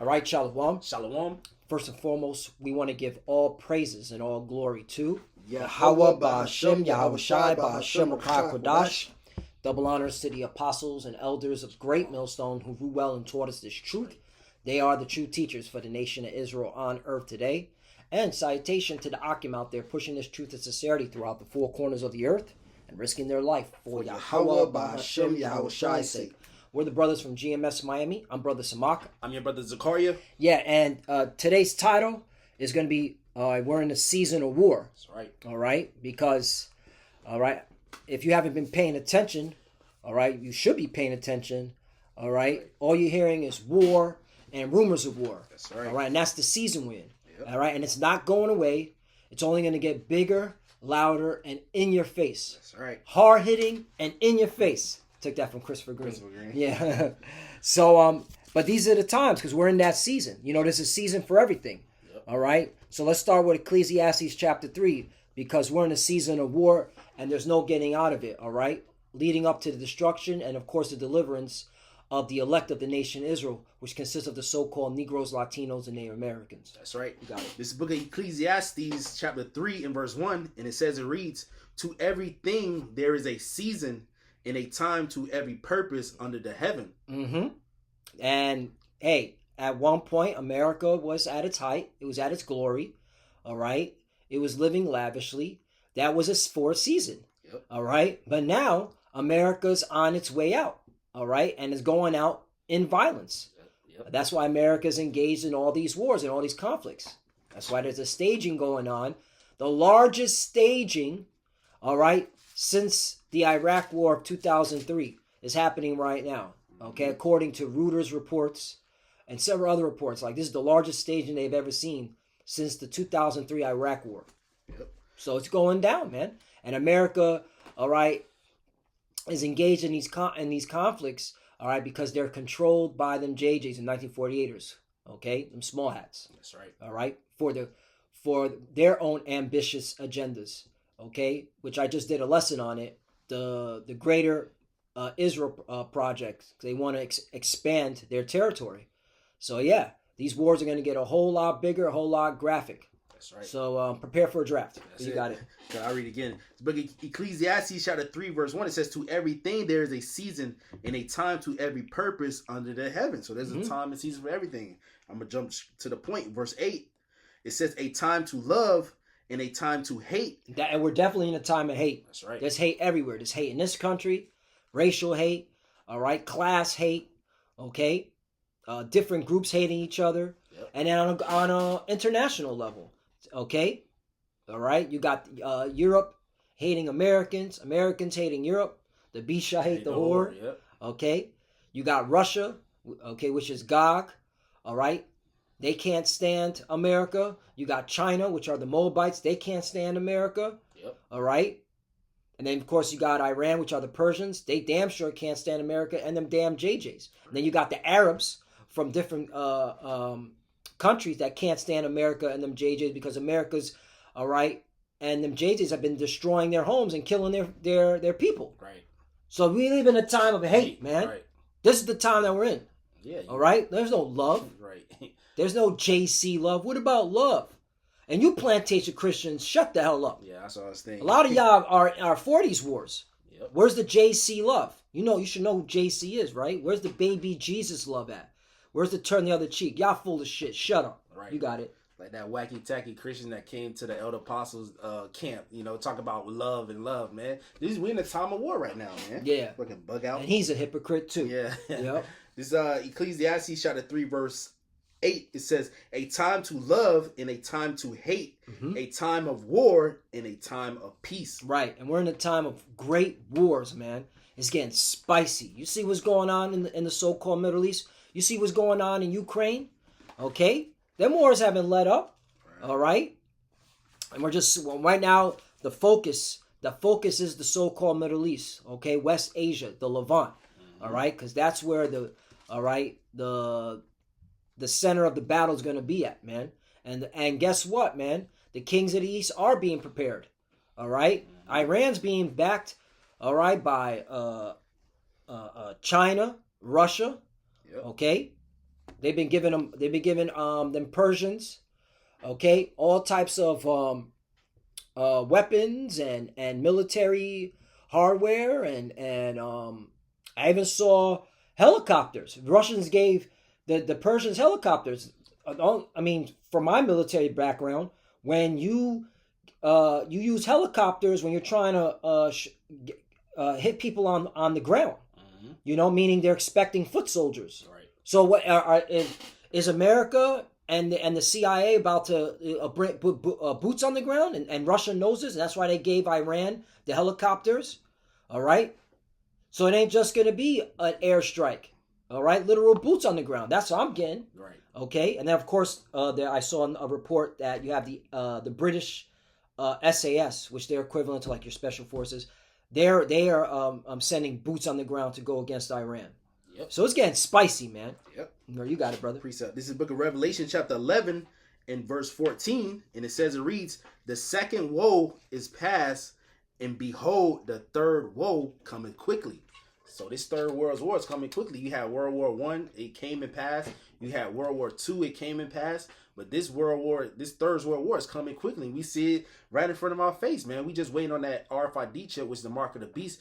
All right, Shalom. Shalom. First and foremost, we want to give all praises and all glory to Yahweh Ba'Hashem, Yahweh Shai Ba'Hashem, Rakah Kodash. Double honors to the apostles and elders of Great Millstone who rule well and taught us this truth. They are the true teachers for the nation of Israel on earth today. And salutation to the Akim out there pushing this truth and sincerity throughout the four corners of the earth and risking their life for Yahweh Ba'Hashem, Yahweh Shai's sake. We're the brothers from GMS Miami. I'm Brother Samak. I'm your brother Zakaria. Yeah, and today's title is going to be we're in the season of war. That's right. All right? Because, all right, if you haven't been paying attention, all right, you should be paying attention, all right? All you're hearing is war and rumors of war. That's right. All right, and that's the season we're in. Yep. All right, and it's not going away. It's only going to get bigger, louder, and in your face. That's right. Hard-hitting and in your face. Took that from Christopher Green. Yeah. So, but these are the times because we're in that season. You know, there's a season for everything. Yep. All right. So let's start with Ecclesiastes chapter 3 because we're in a season of war and there's no getting out of it. All right. Leading up to the destruction and, of course, the deliverance of the elect of the nation Israel, which consists of the so-called Negroes, Latinos, and Native Americans. That's right. You got it. This book of Ecclesiastes chapter 3 and verse 1, and it says, it reads, "To everything there is a season, and a time to every purpose under the heaven." Mm-hmm. And hey, at one point, America was at its height. It was at its glory. All right. It was living lavishly. That was for a season. Yep. All right. But now America's on its way out. All right. And is going out in violence. Yep. That's why America's engaged in all these wars and all these conflicts. That's why there's a staging going on. The largest staging, all right, since the Iraq War of 2003 is happening right now, okay? According to Reuters reports and several other reports, like this is the largest staging they've ever seen since the 2003 Iraq War. Yep. So it's going down, man. And America, all right, is engaged in these conflicts, all right, because they're controlled by them JJs and 1948ers, okay? Them small hats. That's right. All right? For their own ambitious agendas, okay? Which I just did a lesson on it. The greater Israel project. They want to expand their territory. So yeah, these wars are going to get a whole lot bigger, a whole lot graphic. That's right. So prepare for a draft. That's you it. got it. I read again. The book of Ecclesiastes chapter 3 verse 1, it says, "To everything there is a season and a time to every purpose under the heaven." So there's a time and season for everything. I'm going to jump to the point. Verse 8, it says, "A time to love and a time to hate." And we're definitely in a time of hate. That's right. There's hate everywhere. There's hate in this country, racial hate, all right, class hate, okay, different groups hating each other, Yep. and then on a international level, okay, all right, you got Europe hating Americans, Americans hating Europe, the Bisha hate the whore, Yep. okay, you got Russia, okay, which is Gog, all right. They can't stand America. You got China, which are the Moabites. They can't stand America. Yep. All right. And then, of course, you got Iran, which are the Persians. They damn sure can't stand America and them damn JJs. And then you got the Arabs from different countries that can't stand America and them JJs because America's, all right, and them JJs have been destroying their homes and killing their people. Right. So we live in a time of hate, man. Right. This is the time that we're in. Yeah. All right. There's no love. Right. There's no JC love. What about love? And you plantation Christians, shut the hell up. Yeah, that's what I was thinking. A lot of y'all are 40s wars. Yep. Where's the JC love? You should know who JC is, right? Where's the baby Jesus love at? Where's the turn the other cheek? Y'all full of shit. Shut up. Right. You got it. Like that wacky tacky Christian that came to the Elder Apostles camp, talk about love and love, man. We in a time of war right now, man. Yeah. Fucking bug out. And he's a hypocrite too. Yeah. Yep. This Ecclesiastes chapter 3 verse 8, it says, "A time to love and a time to hate, a time of war and a time of peace." Right. And we're in a time of great wars, man. It's getting spicy. You see what's going on in the so-called Middle East? You see what's going on in Ukraine? Okay? Them wars haven't let up. Right. All right? And we're just, right now, the focus is the so-called Middle East. Okay? West Asia, the Levant. All right? Because that's where the center of the battle is going to be at, man. And guess what, man? The kings of the East are being prepared. All right? Iran's being backed, all right, by China, Russia. Yep. Okay? They've been giving them Persians, okay, all types of weapons and military hardware and I even saw helicopters. The Russians gave the Persians helicopters. I mean, from my military background, when you use helicopters when you're trying to hit people on the ground, you know, meaning they're expecting foot soldiers. Right. So what is America and the CIA about to bring boots on the ground, and Russia knows this, and that's why they gave Iran the helicopters. All right, so it ain't just gonna be an airstrike. All right, literal boots on the ground. That's what I'm getting. Right. Okay, and then of course, I saw a report that you have the British SAS, which they're equivalent to like your special forces. They are sending boots on the ground to go against Iran. Yep. So it's getting spicy, man. Yep. No, you got it, brother. Precept. This is the book of Revelation, chapter 11, and verse 14, and it says, it reads, "The second woe is past, and behold, the third woe cometh quickly." So this third world war is coming quickly. You had World War I, it came and passed. You had World War II, it came and passed. But this third world war is coming quickly. We see it right in front of our face, man. We just waiting on that RFID chip, which is the mark of the beast,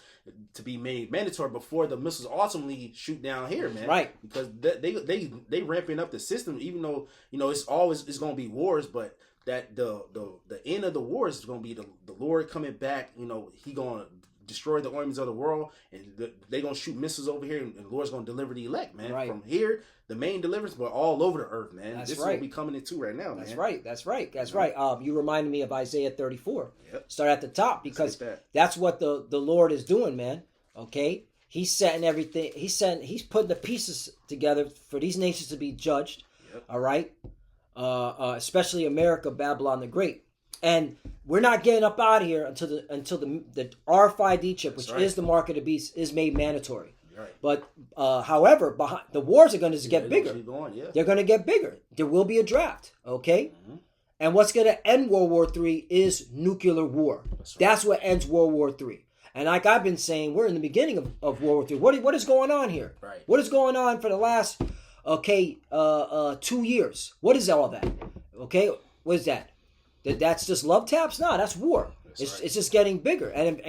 to be made mandatory before the missiles ultimately shoot down here, man. Right. Because they ramping up the system, even though, you know, it's going to be wars, but that the end of the wars is going to be the Lord coming back. You know, he going to destroy the armies of the world, and they gonna shoot missiles over here, and the Lord's gonna deliver the elect, man. Right. From here, the main deliverance, but all over the earth, man. That's this right. is what we coming into right now, That's man. right. That's right. That's right. You reminded me of Isaiah 34. Yep. Start at the top, because that's what the Lord is doing, man. Okay, He's setting everything. He's putting the pieces together for these nations to be judged. Yep. All right, especially America, Babylon the Great. And we're not getting up out of here until the RFID chip, which is the mark of the beast, is made mandatory. Right. But however, the wars are going to get bigger. They're going to get bigger. There will be a draft. Okay. Mm-hmm. And what's going to end World War III is nuclear war. That's what ends World War III. And like I've been saying, we're in the beginning of World War III. What is going on here? Right. What is going on for the last 2 years? What is all that? Okay. What is that? That's just love taps? No, that's war. It's just getting bigger, and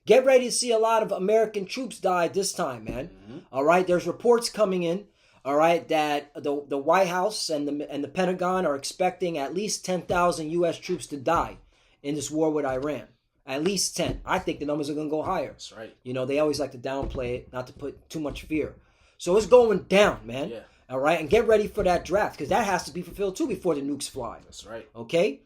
get ready to see a lot of American troops die this time, man. Mm-hmm. All right, there's reports coming in. All right, that the White House and the Pentagon are expecting at least 10,000 U.S. troops to die in this war with Iran. At least 10. I think the numbers are going to go higher. That's right. You know, they always like to downplay it, not to put too much fear. So it's going down, man. Yeah. All right, and get ready for that draft, because that has to be fulfilled too before the nukes fly. That's right. Okay?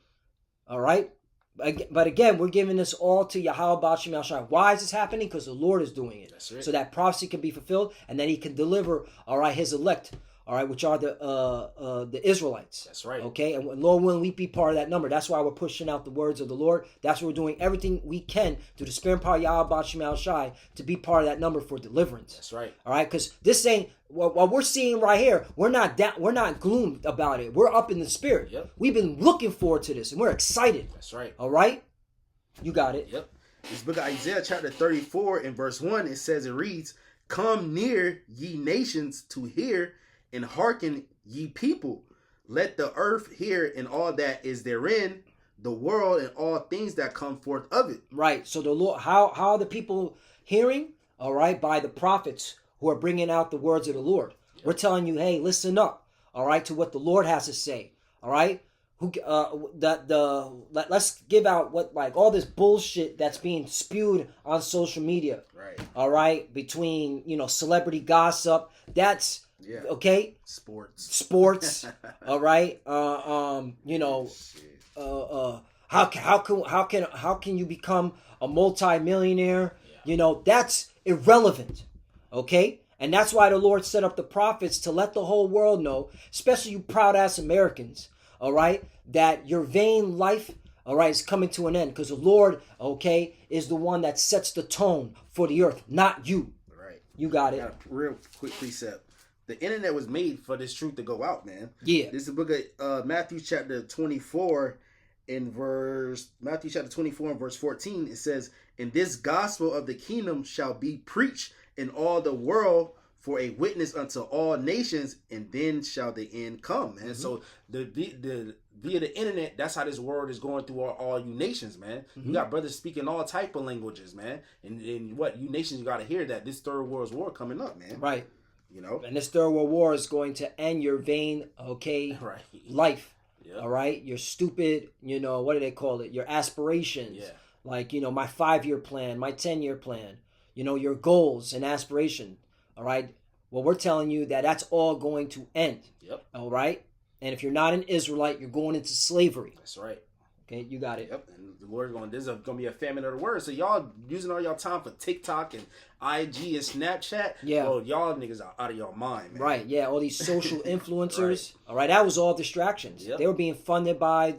All right? But again, we're giving this all to Yahweh Ba'ashem Yahshai. Why is this happening? Because the Lord is doing it. That's right. So that prophecy can be fulfilled, and then He can deliver, all right, His elect, all right, which are the Israelites. That's right. Okay? And Lord willing, we be part of that number. That's why we're pushing out the words of the Lord. That's why we're doing everything we can through the Spirit and power of Yahweh Ba'ashem Yahshai to be part of that number for deliverance. That's right. All right? Because this ain't... What we're seeing right here, we're not gloomed about it. We're up in the spirit. Yep. We've been looking forward to this, and we're excited. That's right. All right? You got it. Yep. This book of Isaiah chapter 34 and verse 1, it says, it reads, "Come near, ye nations, to hear, and hearken, ye people. Let the earth hear, and all that is therein, the world and all things that come forth of it." Right. So the Lord, how are the people hearing? All right, by the prophets who are bringing out the words of the Lord. Yep. We're telling you, hey, listen up, all right, to what the Lord has to say, all right? Let's give out what, like, all this bullshit that's being spewed on social media, right? All right, between, you know, celebrity gossip, that's okay. Sports, all right. You know, how can you become a multi-millionaire? Yeah. You know, that's irrelevant. Okay? And that's why the Lord set up the prophets to let the whole world know, especially you proud-ass Americans, all right, that your vain life, all right, is coming to an end. Because the Lord, okay, is the one that sets the tone for the earth, not you. Right. You got it. Got a real quick precept. The internet was made for this truth to go out, man. Yeah. This is the book of Matthew chapter 24 and verse 14. It says, "And this gospel of the kingdom shall be preached in all the world for a witness unto all nations, and then shall the end come, man. So the via the internet, that's how this word is going through all you nations, man. You got brothers speaking all type of languages, man. And what you nations, you got to hear that this third world war coming up, man. Right. You know, and this third world war is going to end your vain, right, life. Yep. All right, your stupid, what do they call it? Your aspirations. Yeah. Like, my 5-year plan, my 10-year plan. Your goals and aspiration. All right. Well, we're telling you that that's all going to end. Yep. All right. And if you're not an Israelite, you're going into slavery. That's right. Okay, you got it. Yep. And the Lord this is going to be a famine of the word. So y'all using all y'all time for TikTok and IG and Snapchat. Yeah. Well, y'all niggas are out of your mind, man. Right. Yeah. All these social influencers. Right. All right. That was all distractions. Yep. They were being funded by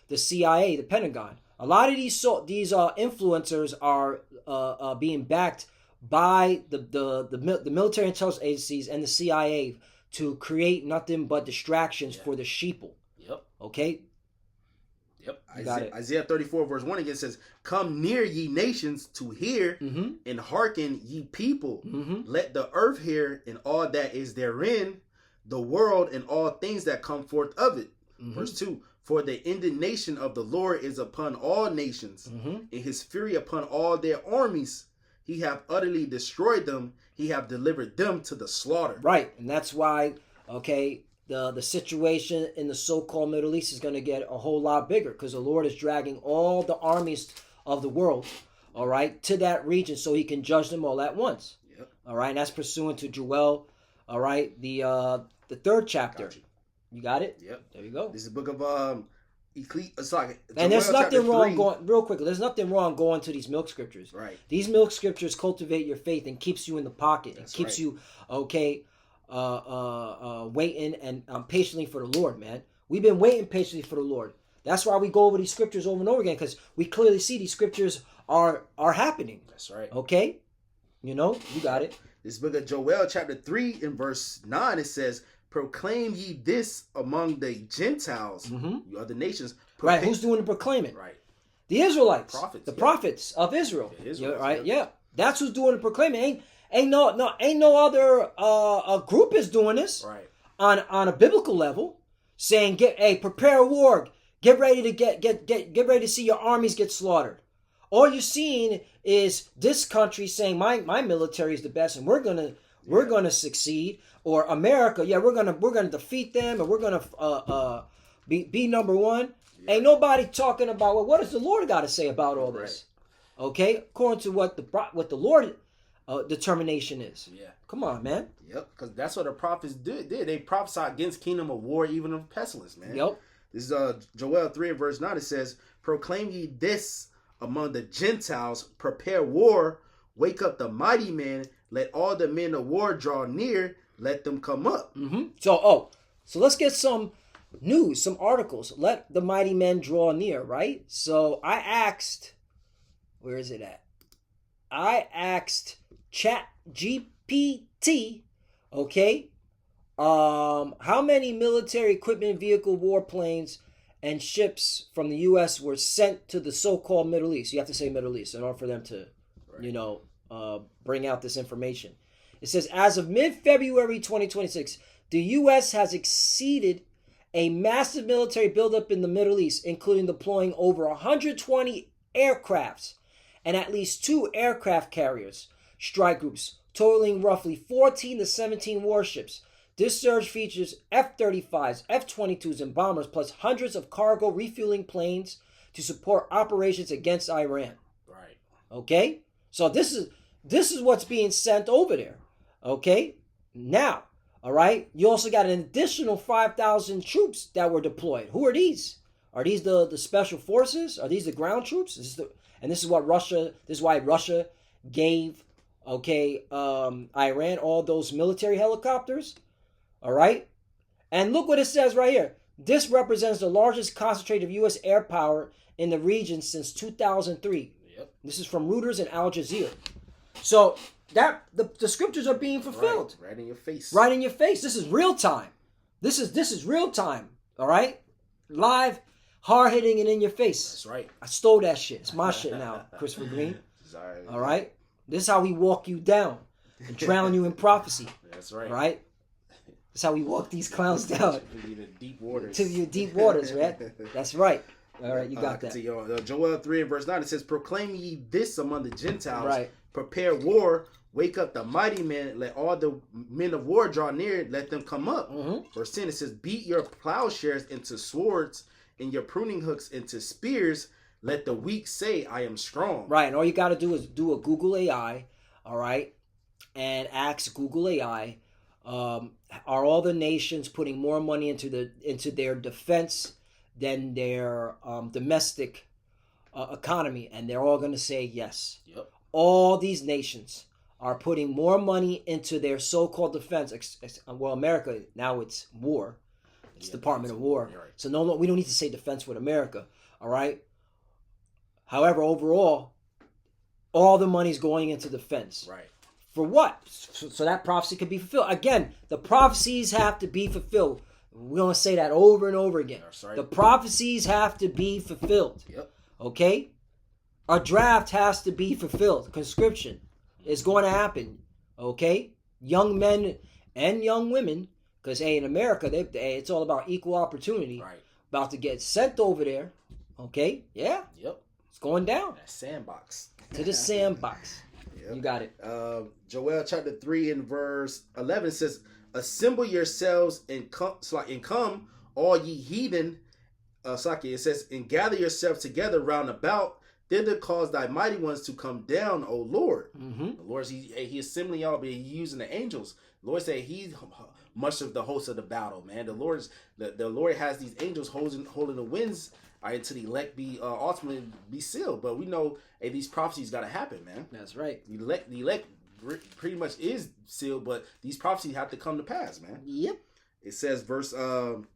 the CIA, the Pentagon. A lot of these influencers are being backed by the military intelligence agencies and the CIA to create nothing but distractions for the sheeple. Yep. Okay. Yep. Isaiah 34 verse 1 again says, "Come near, ye nations, to hear, and hearken, ye people. Let the earth hear, and all that is therein, the world and all things that come forth of it." Verse 2, "For the indignation of the Lord is upon all nations, and his fury upon all their armies. He hath utterly destroyed them. He hath delivered them to the slaughter." Right. And that's why, the situation in the so-called Middle East is going to get a whole lot bigger, because the Lord is dragging all the armies of the world, all right, to that region so he can judge them all at once. Yep. All right. And that's pursuant to Joel, all right, the 3rd chapter. You got it? Yep. There you go. This is the book of and there's nothing wrong going real quickly. There's nothing wrong going to these milk scriptures. Right. These milk scriptures cultivate your faith and keeps you in the pocket. That's keeps you waiting and patiently for the Lord, man. We've been waiting patiently for the Lord. That's why we go over these scriptures over and over again, because we clearly see these scriptures are happening. That's right. Okay, you got it. This book of Joel, chapter 3, in verse 9, it says, "Proclaim ye this among the Gentiles, you other nations." Right, who's doing the proclaiming? Right. The Israelites. Prophets, prophets of Israel. Right, yeah. That's who's doing the proclaiming. Ain't no other group is doing this. Right. On a biblical level, saying, prepare a war. Get ready to get ready to see your armies get slaughtered. All you're seeing is this country saying my military is the best and we're gonna succeed. Or America, we're gonna defeat them and we're gonna be number one. Yeah. Ain't nobody talking about what does the Lord got to say about all this? Right. Okay, according to what the Lord determination is. Yeah, come on, man. Yep, because that's what the prophets did. They prophesied against kingdom of war, even of pestilence, man. Yep. This is Joel 3 and verse 9. It says, "Proclaim ye this among the Gentiles, prepare war, wake up the mighty men, let all the men of war draw near, let them come up." So let's get some news, some articles. Let the mighty men draw near, right? So I asked, where is it at? I asked ChatGPT, how many military equipment, vehicle, warplanes, and ships from the U.S. were sent to the so-called Middle East? You have to say Middle East in order for them to, bring out this information. It says, as of mid-February 2026, the U.S. has exceeded a massive military buildup in the Middle East, including deploying over 120 aircrafts and at least 2 aircraft carriers, strike groups, totaling roughly 14 to 17 warships. This surge features F-35s, F-22s, and bombers, plus hundreds of cargo refueling planes to support operations against Iran. Right. Okay? So this is what's being sent over there. Okay? Now, all right, you also got an additional 5,000 troops that were deployed. Who are these? Are these the special forces? Are these the ground troops? This is why Russia gave Iran all those military helicopters. All right? And look what it says right here. This represents the largest concentration of U.S. air power in the region since 2003. Yep. This is from Reuters and Al Jazeera. So that the scriptures are being fulfilled. Right in your face. Right in your face. This is real time. This is real time. All right? Live, hard hitting, and in your face. That's right. I stole that shit. It's my shit now, Christopher Green. Sorry. All right? This is how we walk you down. and drown you in prophecy. That's right. Right? That's how we walk these clowns down. To the deep waters. To the deep waters, man. That's right. All right, you got that. Joel 3 and verse 9, it says, proclaim ye this among the Gentiles. Right. Prepare war. Wake up the mighty men. Let all the men of war draw near. Let them come up. Verse 10, it says, beat your plowshares into swords and your pruning hooks into spears. Let the weak say, I am strong. Right, and all you got to do is do a Google AI, all right, and ask Google AI, are all the nations putting more money into their defense than their domestic economy? And they're all going to say yes. Yep. All these nations are putting more money into their so-called defense. Well, America, now it's war. It's Department of War. Right. So no, we don't need to say defense with America, all right? However, overall, all the money's going into defense. Right. For what? So that prophecy could be fulfilled. Again, the prophecies have to be fulfilled. We're going to say that over and over again. Right. The prophecies have to be fulfilled. Yep. Okay? A draft has to be fulfilled. Conscription is going to happen. Okay? Young men and young women, because, hey, in America, it's all about equal opportunity. Right. About to get sent over there. Okay? Yeah? Yep. It's going down. That sandbox. To the sandbox. Yep. You got it. Joel chapter 3 and verse 11 says, assemble yourselves and come, all ye heathen. It says, and gather yourselves together round about. Thither cause thy mighty ones to come down, O Lord. Mm-hmm. The Lord, he assembling y'all, but he using the angels. The Lord said he's much of the host of the battle, man. The Lord has these angels holding the winds until the elect be ultimately be sealed. But we know, hey, these prophecies got to happen, man. That's right. The elect pretty much is sealed, but these prophecies have to come to pass, man. Yep. It says verse 12.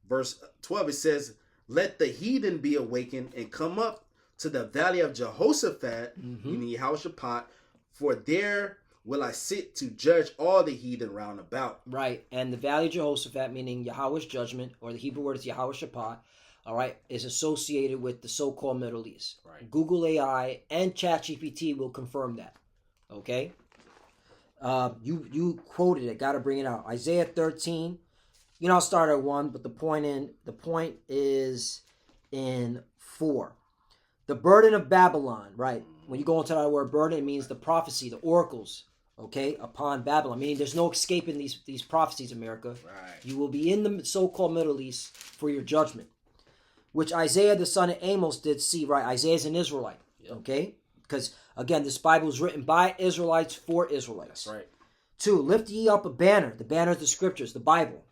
It says, let the heathen be awakened and come up to the valley of Jehoshaphat, meaning Yehoshaphat, for there will I sit to judge all the heathen round about. Right, and the valley of Jehoshaphat, meaning Yahweh's judgment, or the Hebrew word is Yehoshaphat, all right, is associated with the so-called Middle East. Right. Google AI and ChatGPT will confirm that. Okay. You quoted it. Got to bring it out. Isaiah 13. You know, I'll start at 1, but the point is in 4. The burden of Babylon, right? When you go into that word burden, it means the prophecy, the oracles, okay, upon Babylon. Meaning there's no escaping these prophecies, America. Right. You will be in the so-called Middle East for your judgment, which Isaiah the son of Amos did see, right? Isaiah's an Israelite, okay? Because, again, this Bible was written by Israelites for Israelites. That's right. 2, lift ye up a banner. The banner is the scriptures, the Bible.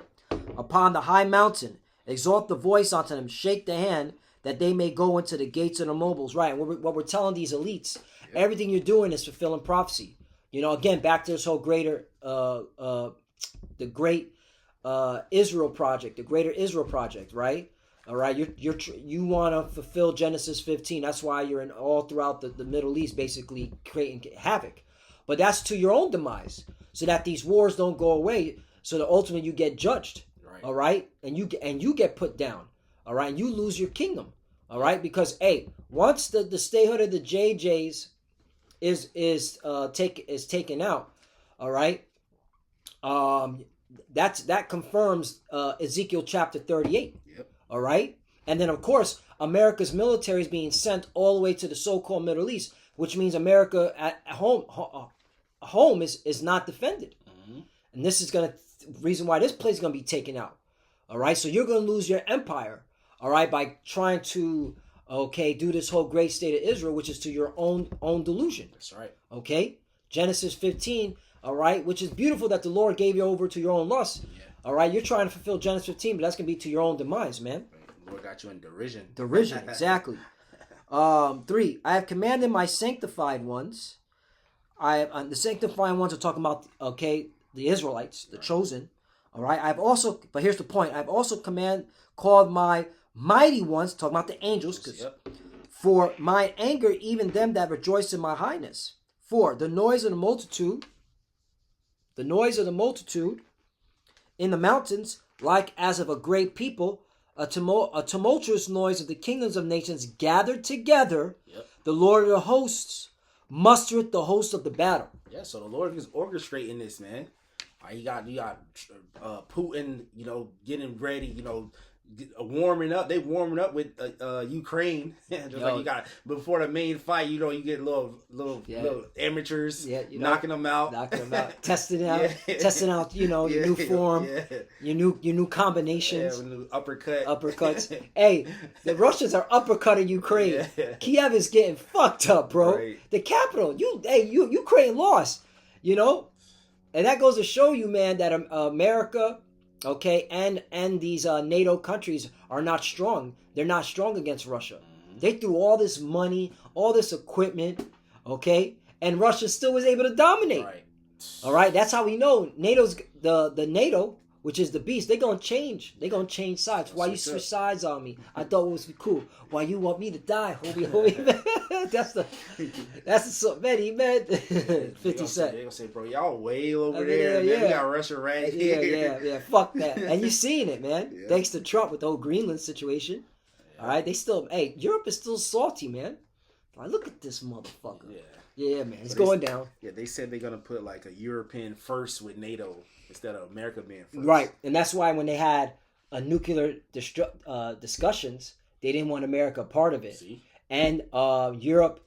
Upon the high mountain, exalt the voice unto them, shake the hand, that they may go into the gates of the mobiles. Right, and what we're telling these elites, everything you're doing is fulfilling prophecy. You know, again, back to this whole greater, the great Israel project, the greater Israel project, right? All right, you want to fulfill Genesis 15. That's why you're in all throughout the Middle East, basically creating havoc. But that's to your own demise, so that these wars don't go away, so that ultimately you get judged. Right. All right, and you get put down. All right, and you lose your kingdom. All right, because hey, once the statehood of the JJs is taken out, all right, that confirms Ezekiel chapter 38. Yep. All right, and then of course America's military is being sent all the way to the so-called Middle East, which means America at home is not defended, and this is reason why this place is gonna be taken out. All right, so you're gonna lose your empire. All right, by trying to, do this whole great state of Israel, which is to your own delusion. That's right. Okay, Genesis 15, all right, which is beautiful that the Lord gave you over to your own lust. Yeah. All right, you're trying to fulfill Genesis 15, but that's going to be to your own demise, man. The Lord got you in derision. Derision, exactly. 3, I have commanded my sanctified ones. The sanctified ones are talking about, the Israelites, the chosen. All right, but here's the point. I've also called my mighty ones, talking about the angels, for my anger, even them that rejoice in my highness. 4, the noise of the multitude in the mountains, like as of a great people, a tumultuous noise of the kingdoms of nations gathered together. The Lord of the hosts mustereth the host of the battle. Yeah, so the Lord is orchestrating this, man. You got Putin, getting ready, warming up. They warming up with Ukraine. Just like you got before the main fight. You get little amateurs, knocking them out, testing out, your new form, your new combinations, new uppercuts. Hey, the Russians are uppercutting Ukraine. Kiev is getting fucked up, bro. Right. The capital, Ukraine lost, and that goes to show you, man, that America. Okay, and these NATO countries are not strong. They're not strong against Russia. They threw all this money, all this equipment, okay, and Russia still was able to dominate. Right. All right, that's how we know NATO's the NATO, which is the beast. They're gonna change. They're gonna change sides. Why you switch sides on me? I thought it was cool. Why you want me to die, homie? That's the man. 50 Cent. They gonna say, bro, y'all way over there. Man. We got Russia right here. Yeah. Fuck that. And you seeing it, man. Yeah. Thanks to Trump with the whole Greenland situation. Yeah. All right, Europe is still salty, man. Like, look at this motherfucker. Yeah, man. It's going down. Yeah, they said they're gonna put like a European first with NATO instead of America being first. Right, and that's why when they had a nuclear discussions, they didn't want America a part of it. See? And Europe,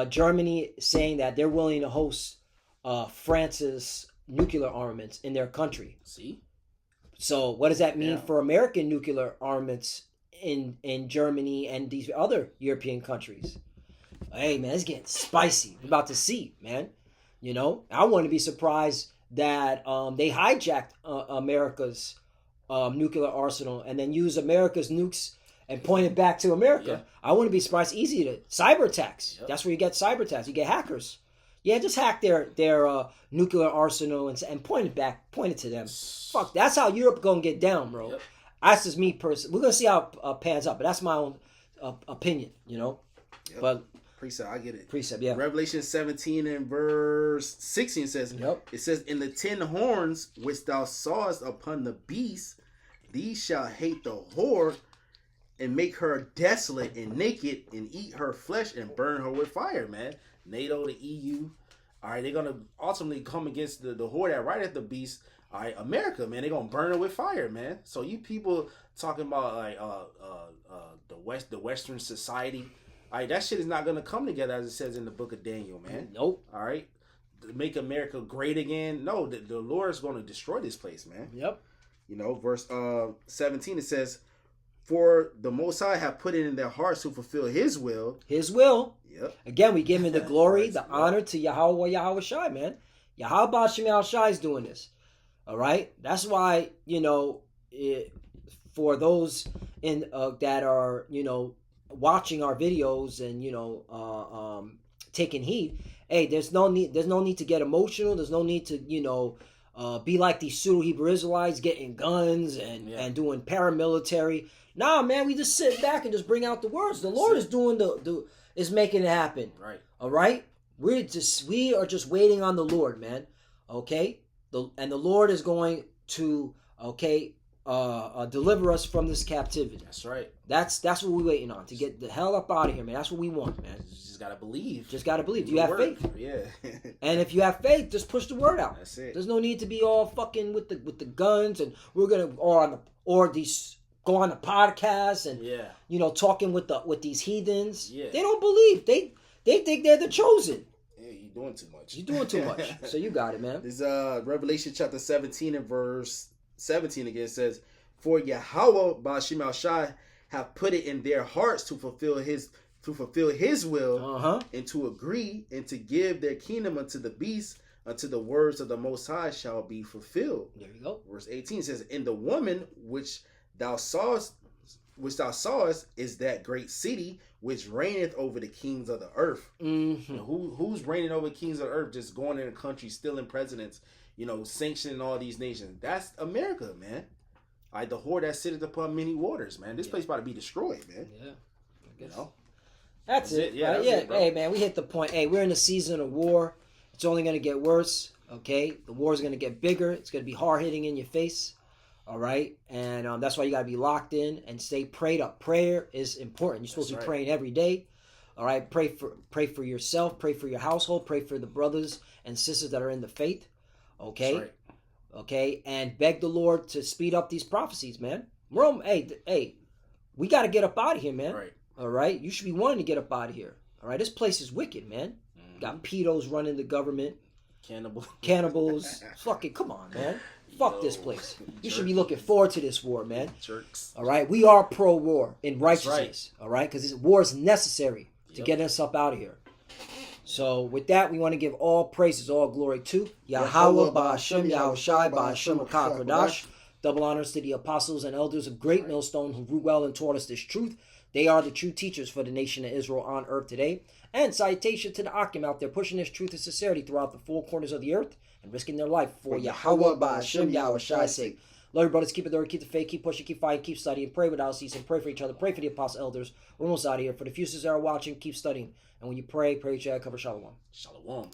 Germany saying that they're willing to host France's nuclear armaments in their country. See? So what does that mean for American nuclear armaments in Germany and these other European countries? Hey, man, it's getting spicy. We're about to see, man. I wouldn't be surprised that they hijacked America's nuclear arsenal and then use America's nukes and point it back to America. I wouldn't be surprised. Easy to cyber attacks. That's where you get cyber attacks. You get hackers. Yeah, just hack their nuclear arsenal and point it to them. Fuck, that's how Europe gonna get down, bro. Yep. That's just me personally. We're gonna see how it pans out, but that's my own opinion, Yep. But precept, I get it. Precept, yeah. Revelation 17 and verse 16 says, It says, "In the 10 horns which thou sawest upon the beast, these shall hate the whore, and make her desolate and naked, and eat her flesh and burn her with fire," man. NATO, the EU, all right, they're gonna ultimately come against the whore that right at the beast. All right, America, man, they're gonna burn her with fire, man. So you people talking about like the Western society, all right, that shit is not gonna come together as it says in the book of Daniel, man. Nope. All right, to make America great again. No, the Lord is gonna destroy this place, man. Yep. Verse 17 it says, "For the Most High have put it in their hearts to fulfill His will." His will. Yep. Again, we give Him the glory, the honor to Yahweh Shai, man. Yahweh Shem Shai is doing this. All right. That's why for those that are watching our videos and taking heed. Hey, there's no need to get emotional. There's no need to be like these pseudo Hebrew Israelites getting guns and doing paramilitary. Nah, man, we just sit back and just bring out the words. The Lord is doing is making it happen. Right. All right. We are just waiting on the Lord, man. Okay. And the Lord is going to deliver us from this captivity. That's right. That's what we're waiting on, to get the hell up out of here, man. That's what we want, man. You just gotta believe. Just gotta believe. Do you have faith? Yeah. And if you have faith, just push the word out. That's it. There's no need to be all fucking with the guns and we're gonna go on the podcast and talking with these heathens. Yeah. They don't believe. They think they're the chosen. Yeah, you're doing too much. You're doing too much. So you got it, man. This Revelation chapter 17 and verse 17 again says, "For Yahweh Ba'Shem Shai have put it in their hearts to fulfill his will, and to agree and to give their kingdom unto the beast, until the words of the Most High shall be fulfilled." There you go. Verse 18 says, "And the woman which thou sawest is that great city which reigneth over the kings of the earth." Mm-hmm. Who's reigning over kings of the earth? Just going in a country, stealing presidents, sanctioning all these nations. That's America, man. Like the whore that sitteth upon many waters, man. This place about to be destroyed, man. Yeah, I guess. That's it. Yeah, right? It, hey, man, we hit the point. Hey, we're in a season of war. It's only going to get worse. Okay, the war is going to get bigger. It's going to be hard hitting in your face. All right, and that's why you got to be locked in and stay prayed up. Prayer is important. You're supposed to be praying every day. All right, pray for yourself, pray for your household, pray for the brothers and sisters that are in the faith. Okay, That's right. Okay, and beg the Lord to speed up these prophecies, man. Hey, we got to get up out of here, man. Right. All right, you should be wanting to get up out of here. All right, this place is wicked, man. Got pedos running the government, cannibals. Fucking come on, man. Fuck this place. You should be looking forward to this war, man. Jerks. All right, we are pro-war in righteousness. Right. All right, because war is necessary to get us up out of here. So with that, we want to give all praises, all glory to Yahweh, Ba'ashem, Yahushai, Ba'ashem, Kodash. Double honors to the apostles and elders of Great Millstone who grew well and taught us this truth. They are the true teachers for the nation of Israel on earth today. And citation to the Akim out there pushing this truth and sincerity throughout the four corners of the earth and risking their life for Yahweh, Ba'ashem, Yahushai's sake. Love your brothers, keep it there, keep the faith, keep pushing, keep fighting, keep studying, pray without ceasing, pray for each other, pray for the apostle elders. We're almost out of here. For the futures that are watching, keep studying. And when you pray, pray each other, cover Shalom. Shalom.